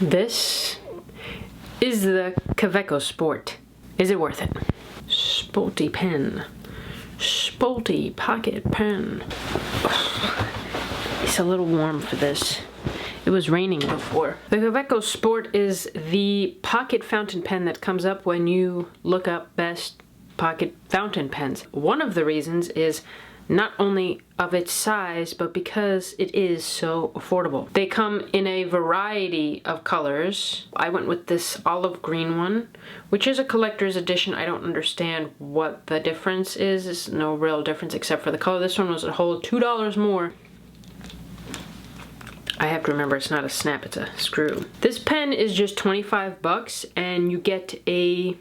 This is the Kaweco Sport. Is it worth it? Sporty pen. Sporty pocket pen. It's a little warm for this. It was raining before. The Kaweco Sport is the pocket fountain pen that comes up when you look up best pocket fountain pens. One of the reasons is not only of its size, but because it is so affordable. They come in a variety of colors. I went with this olive green one, which is a collector's edition. I don't understand what the difference is. There's no real difference except for the color. This one was a whole $2 more. I have to remember it's not a snap, it's a screw. This pen is just 25 bucks and you get a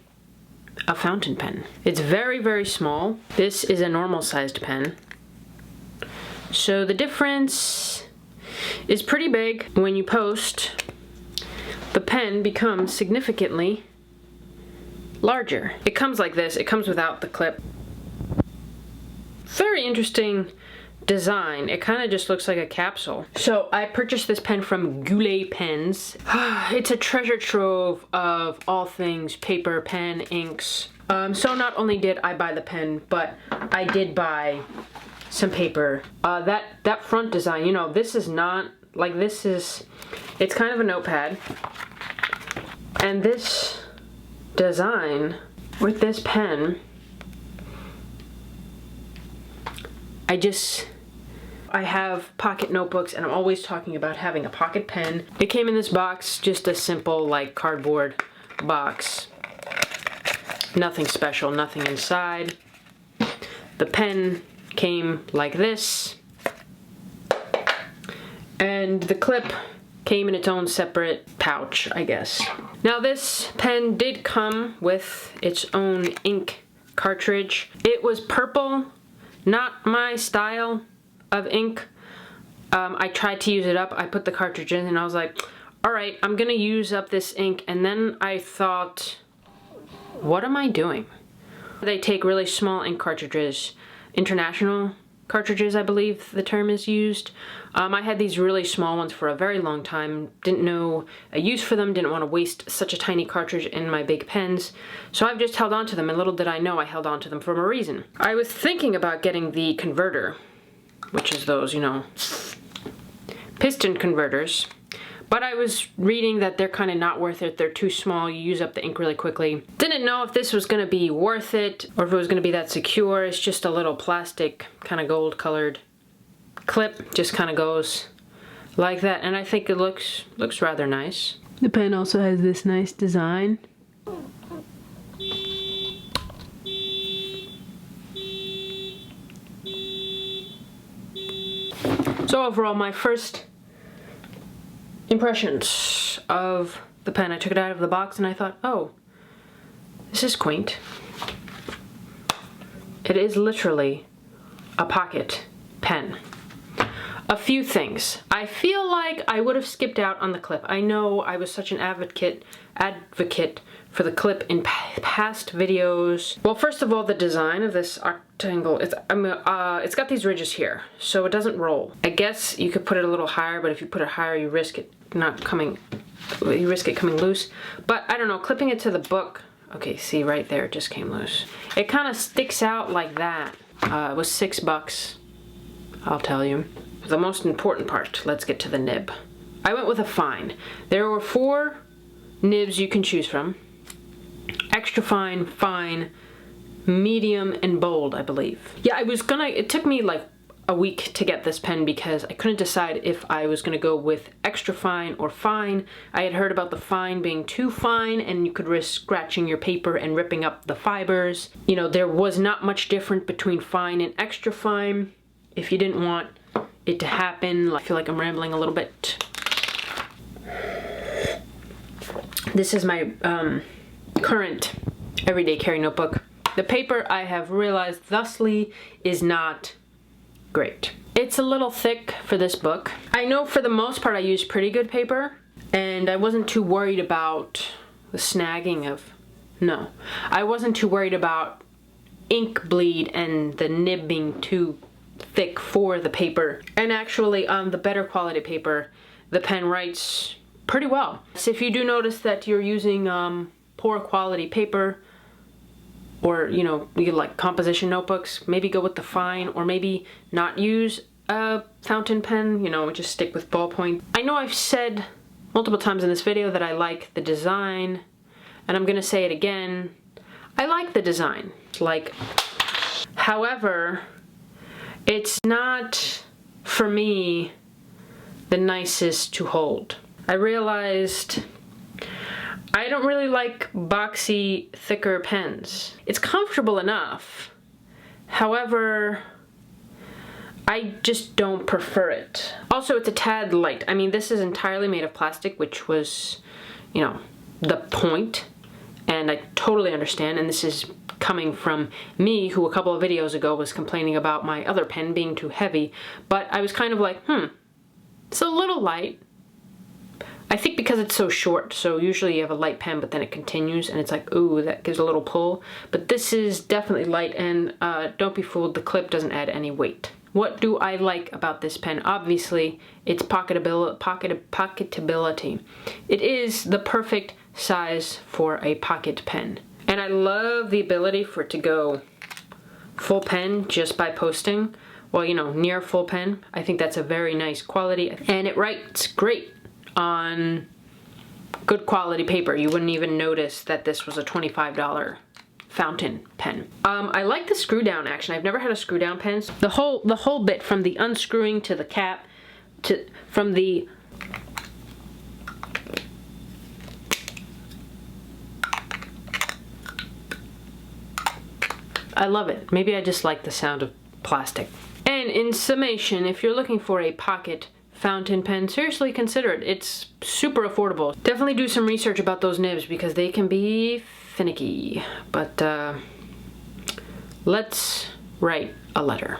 fountain pen. It's very, very small. This is a normal sized pen. So the difference is pretty big. When you post, the pen becomes significantly larger. It comes like this. It comes without the clip. Very interesting design. It kind of just looks like a capsule. So I purchased this pen from Goulet Pens. It's a treasure trove of all things paper, pen, inks. So not only did I buy the pen, but I did buy some paper. That front design, you know, this is not like this is, it's kind of a notepad. And this design with this pen, I have pocket notebooks and I'm always talking about having a pocket pen. It came in this box, just a simple like cardboard box. Nothing special, nothing inside. The pen came like this. And the clip came in its own separate pouch, I guess. Now this pen did come with its own ink cartridge. It was purple, not my style of ink. I tried to use it up. I put the cartridge in and I was like, all right, I'm gonna use up this ink. And then I thought, what am I doing? They take really small ink cartridges, international cartridges, I believe the term is used. I had these really small ones for a very long time. Didn't know a use for them, didn't want to waste such a tiny cartridge in my big pens. So I've just held on to them, and little did I know I held on to them for a reason. I was thinking about getting the converter, which is those, you know, piston converters. But I was reading that they're kind of not worth it. They're too small. You use up the ink really quickly. Didn't know if this was going to be worth it or if it was going to be that secure. It's just a little plastic, kind of gold colored clip. Just kind of goes like that. And I think it looks rather nice. The pen also has this nice design. So overall, my first impressions of the pen. I took it out of the box and I thought, oh, this is quaint. It is literally a pocket pen. A few things. I feel like I would have skipped out on the clip. I know I was such an advocate for the clip in past videos. Well, first of all, the design of this rectangle, it's got these ridges here, so it doesn't roll. I guess you could put it a little higher, but if you put it higher, you risk it coming loose. But I don't know, clipping it to the book, okay, see right there, it just came loose. It kind of sticks out like that. It was $6, I'll tell you. The most important part, let's get to the nib. I went with a fine. There were 4 nibs you can choose from. Extra fine, fine, medium, and bold, I believe. Yeah, it took me like a week to get this pen because I couldn't decide if I was gonna go with extra fine or fine. I had heard about the fine being too fine and you could risk scratching your paper and ripping up the fibers. You know, there was not much difference between fine and extra fine. If you didn't want it to happen, I feel like I'm rambling a little bit. This is my current everyday carry notebook. The paper, I have realized thusly, is not great. It's a little thick for this book. I know for the most part I use pretty good paper, and I wasn't too worried about the snagging of, no. I wasn't too worried about ink bleed and the nib being too thick for the paper. And actually on the better quality paper, the pen writes pretty well. So if you do notice that you're using poor quality paper, or you know, you like composition notebooks, maybe go with the fine, or maybe not use a fountain pen, you know, just stick with ballpoint. I know I've said multiple times in this video that I like the design, and I'm gonna say it again. I like the design, however, it's not, for me, the nicest to hold. I realized I don't really like boxy, thicker pens. It's comfortable enough. However, I just don't prefer it. Also, it's a tad light. I mean, this is entirely made of plastic, which was, you know, the point. And I totally understand. And this is coming from me, who a couple of videos ago was complaining about my other pen being too heavy. But I was kind of like, it's a little light. I think because it's so short, so usually you have a light pen, but then it continues, and it's like, ooh, that gives a little pull. But this is definitely light, and don't be fooled, the clip doesn't add any weight. What do I like about this pen? Obviously, its pocketability. It is the perfect size for a pocket pen. And I love the ability for it to go full pen just by posting. Well, you know, near full pen. I think that's a very nice quality, and it writes great on good quality paper. You wouldn't even notice that this was a $25 fountain pen. I like the screw down action. I've never had a screw down pen. The whole bit from the unscrewing to the cap from the I love it. Maybe I just like the sound of plastic. And in summation, if you're looking for a pocket fountain pen, seriously consider it. It's super affordable. Definitely do some research about those nibs because they can be finicky. But let's write a letter.